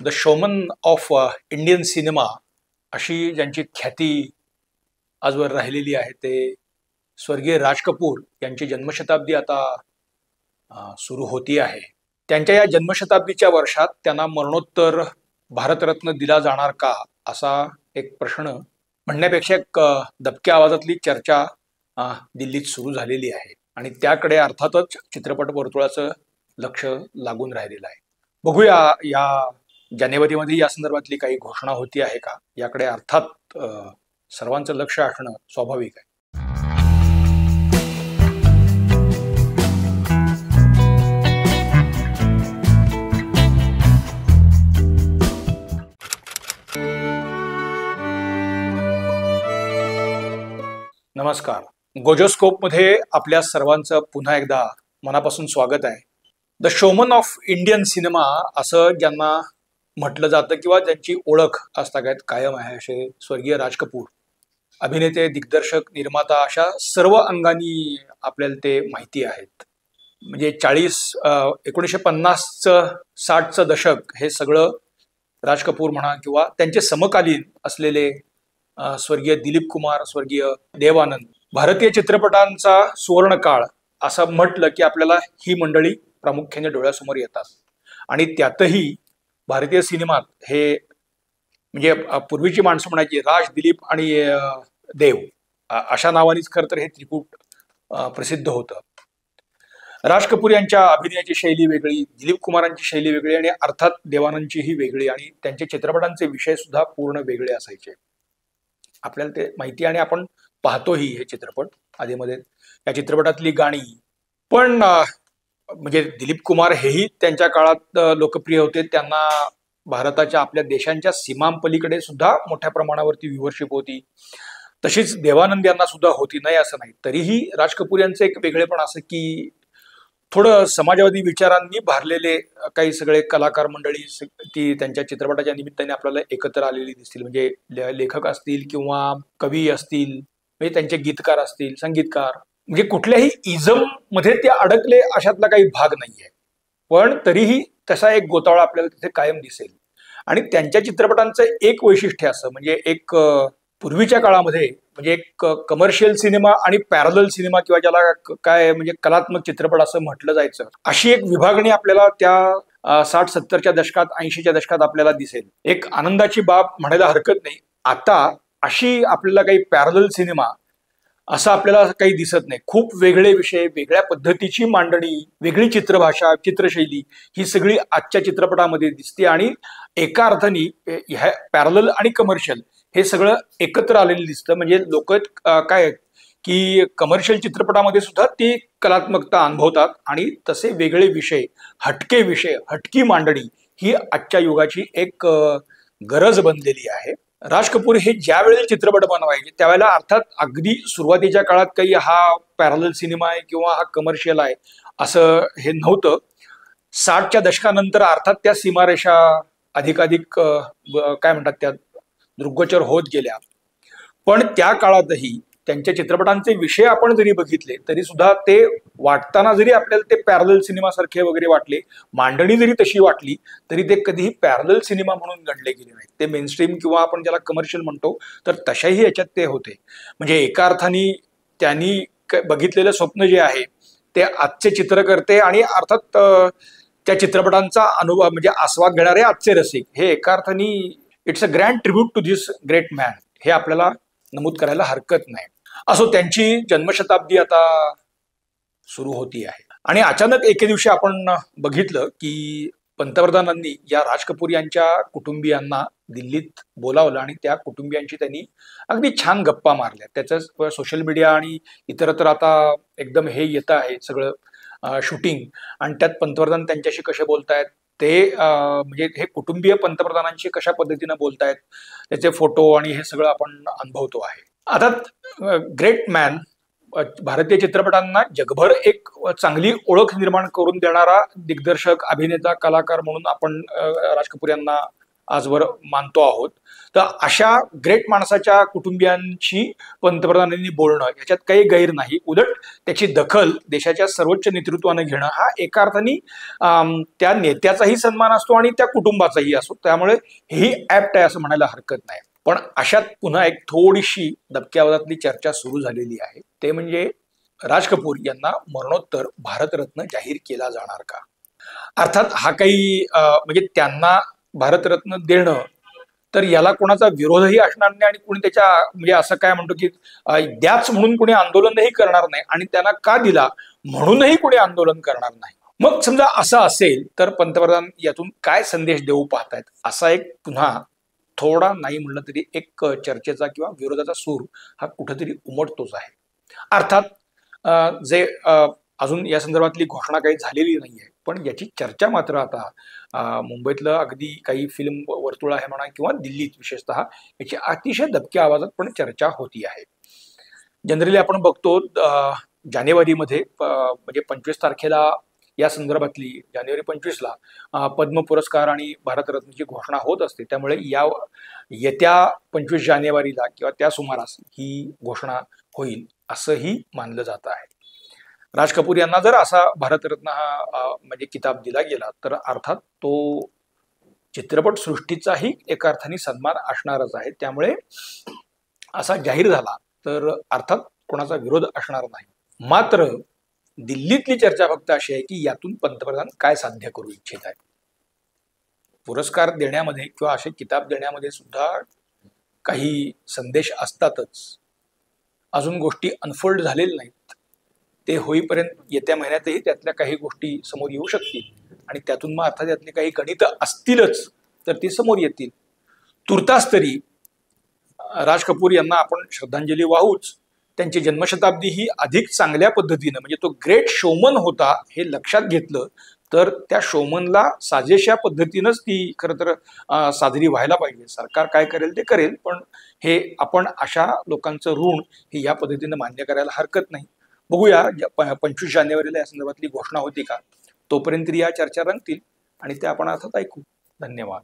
The showman of Indian cinema अशी ज्यांची ख्याती आजवर राहिलेली आहे ते स्वर्गीय राज कपूर यांची जन्मशताब्दी आता सुरू होती आहे. त्यांच्या या जन्मशताब्दीच्या वर्षात त्यांना मरणोत्तर भारतरत्न दिला जाणार का असा एक प्रश्न म्हणण्यापेक्षा एक दबक्या आवाजातली चर्चा दिल्लीत सुरू झालेली आहे आणि त्याकडे अर्थातच चित्रपट वर्तुळाचं लक्ष लागून राहिलेलं आहे. बघूया या जानेवारीमध्ये या संदर्भातली काही घोषणा होती आहे का याकडे अर्थात सर्वांचं लक्ष असणं स्वाभाविक आहे. नमस्कार, गोजोस्कोप मध्ये आपल्या सर्वांचं पुन्हा एकदा मनापासून स्वागत आहे. The showman of Indian cinema असं ज्यांना म्हटलं जातं किंवा ज्यांची ओळख आजतागायत कायम आहे असे स्वर्गीय राज कपूर, अभिनेते, दिग्दर्शक, निर्माता अशा सर्व अंगांनी आपल्याला ते माहिती आहेत. म्हणजे 1950चं 60चं दशक हे सगळं राज कपूर म्हणा किंवा त्यांचे समकालीन असलेले स्वर्गीय दिलीप कुमार, स्वर्गीय देव आनंद, भारतीय चित्रपटांचा सुवर्ण काळ असं म्हटलं की आपल्याला ही मंडळी प्रामुख्याने डोळ्यासमोर येतात. आणि त्यातही भारतीय सिनेमात हे म्हणजे पूर्वीची माणसं म्हणायची राज, दिलीप आणि देव अशा नावानेच खरं तर हे त्रिकूट प्रसिद्ध होतं. राज कपूर यांच्या अभिनयाची शैली वेगळी, दिलीप कुमारांची शैली वेगळी आणि अर्थात देवानंदचीही वेगळी आणि त्यांच्या चित्रपटांचे विषय सुद्धा पूर्ण वेगळे असायचे. आपल्याला ते माहिती आणि आपण पाहतोही हे चित्रपट आधीमध्ये. या चित्रपटातली गाणी पण म्हणजे दिलीप कुमार हेही त्यांच्या काळात लोकप्रिय होते. त्यांना भारताच्या आपल्या देशांच्या सीमांपलीकडे सुद्धा मोठ्या प्रमाणावरती व्ह्यूअरशिप होती. तशीच देवानंद यांना सुद्धा होती, नाही असं नाही. तरीही राज कपूर यांचं एक वेगळेपण असं की थोडं समाजवादी विचारांनी भारलेले काही सगळे कलाकार मंडळी ती त्यांच्या चित्रपटाच्या निमित्ताने आपल्याला एकत्र आलेली दिसतील. म्हणजे लेखक असतील किंवा कवी असतील, म्हणजे त्यांचे गीतकार असतील, संगीतकार, म्हणजे कुठल्याही इझम मध्ये ते अडकले अशातला काही भाग नाहीये. पण तरीही तसा एक गोतावळा आपल्याला तिथे कायम दिसेल. आणि त्यांच्या चित्रपटांचं एक वैशिष्ट्य असं म्हणजे एक पूर्वीच्या काळामध्ये म्हणजे एक कमर्शियल सिनेमा आणि पॅरलल सिनेमा किंवा ज्याला काय म्हणजे कलात्मक चित्रपट असं म्हटलं जायचं, अशी एक विभागणी आपल्याला त्या 60-70च्या दशकात, 80च्या दशकात आपल्याला दिसेल. एक आनंदाची बाब म्हणायला हरकत नाही, आता अशी आपल्याला काही पॅरलल सिनेमा असं आपल्याला काही दिसत नाही. खूप वेगळे विषय, वेगळ्या पद्धतीची मांडणी, वेगळी चित्रभाषा, चित्रशैली ही सगळी आजच्या चित्रपटामध्ये दिसते. आणि एका अर्थाने ह्या पॅरलल आणि कमर्शियल हे सगळं एकत्र आलेलं दिसतं. म्हणजे लोक काय की कमर्शियल चित्रपटामध्ये सुद्धा ती कलात्मकता अनुभवतात आणि तसे वेगळे विषय, हटके विषय, हटकी मांडणी ही आजच्या युगाची एक गरज बनलेली आहे. राज कपूर हे ज्या वेळेला चित्रपट बनवायचे त्यावेळेला अर्थात अगदी सुरुवातीच्या काळात काही हा पॅरलल सिनेमा आहे किंवा हा कमर्शियल आहे असं हे नव्हतं. 60च्या दशकानंतर अर्थात त्या सीमारेषा अधिकाधिक काय म्हणतात त्या दृग्गोचर होत गेल्या. पण त्या काळातही त्यांच्या चित्रपटांचे विषय आपण जरी बघितले तरी सुद्धा ते वाटताना जरी आपल्याला ते पॅरलल सिनेमासारखे वगैरे वाटले, मांडणी जरी तशी वाटली तरी ते कधीही पॅरलल सिनेमा म्हणून गणले गेले नाहीत. ते मेनस्ट्रीम किंवा आपण ज्याला कमर्शियल म्हणतो तर तशाही याच्यात ते होते. म्हणजे एका अर्थाने त्यांनी बघितलेलं स्वप्न जे आहे ते आजचे चित्रकर्ते आणि अर्थात त्या चित्रपटांचा अनुभव म्हणजे आस्वाद घेणारे आजचे रसिक हे एका अर्थाने it's a grand tribute to this great man हे आपल्याला नमूद करायला हरकत नाही. असो, त्यांची जन्मशताब्दी आता सुरू होती आहे आणि अचानक एके दिवशी आपण बघितलं की पंतप्रधानांनी या राज कपूर यांच्या कुटुंबियांना दिल्लीत बोलावलं आणि त्या कुटुंबियांशी त्यांनी अगदी छान गप्पा मारल्या. त्याचं सोशल मीडिया आणि इतरत्र आता एकदम हे येतं आहे सगळं शूटिंग आणि त्यात पंतप्रधान त्यांच्याशी कसे बोलतायत ते म्हणजे हे कुटुंबीय पंतप्रधानांशी कशा पद्धतीनं बोलतायत त्याचे फोटो आणि हे सगळं आपण अनुभवतो आहे. आता ग्रेट मॅन भारतीय चित्रपटांना जगभर एक चांगली ओळख निर्माण करून देणारा दिग्दर्शक, अभिनेता, कलाकार म्हणून आपण राज कपूर यांना आजवर मानतो आहोत. तर अशा ग्रेट माणसाच्या कुटुंबियांशी पंतप्रधानांनी बोलणं याच्यात काही गैर नाही. उलट त्याची दखल देशाच्या सर्वोच्च नेतृत्वानं घेणं हा एका अर्थाने त्या नेत्याचाही सन्मान असतो आणि त्या कुटुंबाचाही असतो. त्यामुळे ही ऍप्ट आहे असं म्हणायला हरकत नाही. पण अशात पुन्हा एक थोडीशी दबक्या आवाजातली चर्चा सुरू झालेली आहे. ते म्हणजे राज कपूर यांना मरणोत्तर भारतरत्न जाहीर केला जाणार का. अर्थात हा काही म्हणजे त्यांना भारतरत्न देणं तर याला कोणाचा विरोधही असणार नाही आणि कोणी त्याच्या म्हणजे असं काय म्हणतो की द्याच म्हणून कोणी आंदोलनही करणार नाही आणि त्यांना का दिला म्हणूनही कोणी आंदोलन करणार नाही. मग समजा असं असेल तर पंतप्रधान यातून काय संदेश देऊ पाहतायत असा एक पुन्हा थोडा नाही म्हणलं तरी एक चर्चेचा किंवा विरोधाचा सूर हा कुठेतरी उमटतोच आहे. अर्थात जे अजून या संदर्भातली घोषणा काही झालेली नाहीये पण याची चर्चा मात्र आता मुंबईतलं अगदी काही फिल्म वर्तुळ आहे म्हणा किंवा दिल्लीत विशेषतः याची अतिशय दबक्या आवाजात पण चर्चा होती आहे. जनरली आपण बघतो जानेवारीमध्ये म्हणजे 25 तारखेला या संदर्भातली जानेवारी 25ला पद्म पुरस्कार आणि भारतरत्नची घोषणा होत असते. त्यामुळे येत्या 25 जानेवारीला किंवा त्या सुमारास ही घोषणा होईल असंही मानलं जात आहे. राज कपूर यांना जर असा भारतरत्न हा म्हणजे किताब दिला गेला तर अर्थात तो चित्रपट सृष्टीचाही एका अर्थाने सन्मान असणारच आहे. त्यामुळे असा जाहीर झाला तर अर्थात कोणाचा विरोध असणार नाही. मात्र दिल्लीतली चर्चा फक्त अशी आहे की यातून पंतप्रधान काय साध्य करू इच्छित आहेत. पुरस्कार देण्यामध्ये किंवा असे किताब देण्यामध्ये सुद्धा काही संदेश असतातच. अजून गोष्टी अनफोल्ड झालेल्या नाहीत. ते होईपर्यंत येत्या महिन्यातही त्यातल्या काही गोष्टी समोर येऊ शकतील आणि त्यातून मग अर्थात त्यातली काही गणित असतीलच तर ती समोर येतील. तुर्तास तरी राज कपूर यांना आपण श्रद्धांजली वाहूच. त्यांची जन्मशताब्दी ही अधिक चांगल्या पद्धतीनं म्हणजे तो ग्रेट शोमन होता हे लक्षात घेतलं तर त्या शोमनला साजेशा पद्धतीनंच ती खरं तर साजरी व्हायला पाहिजे. सरकार काय करेल ते करेल पण हे आपण अशा लोकांचं ऋण हे या पद्धतीनं मान्य करायला हरकत नाही. बघूया 25 जानेवारीला या संदर्भातली घोषणा होती का. तोपर्यंत या चर्चा रंगतील आणि त्या आपण अर्थात ऐकू. धन्यवाद.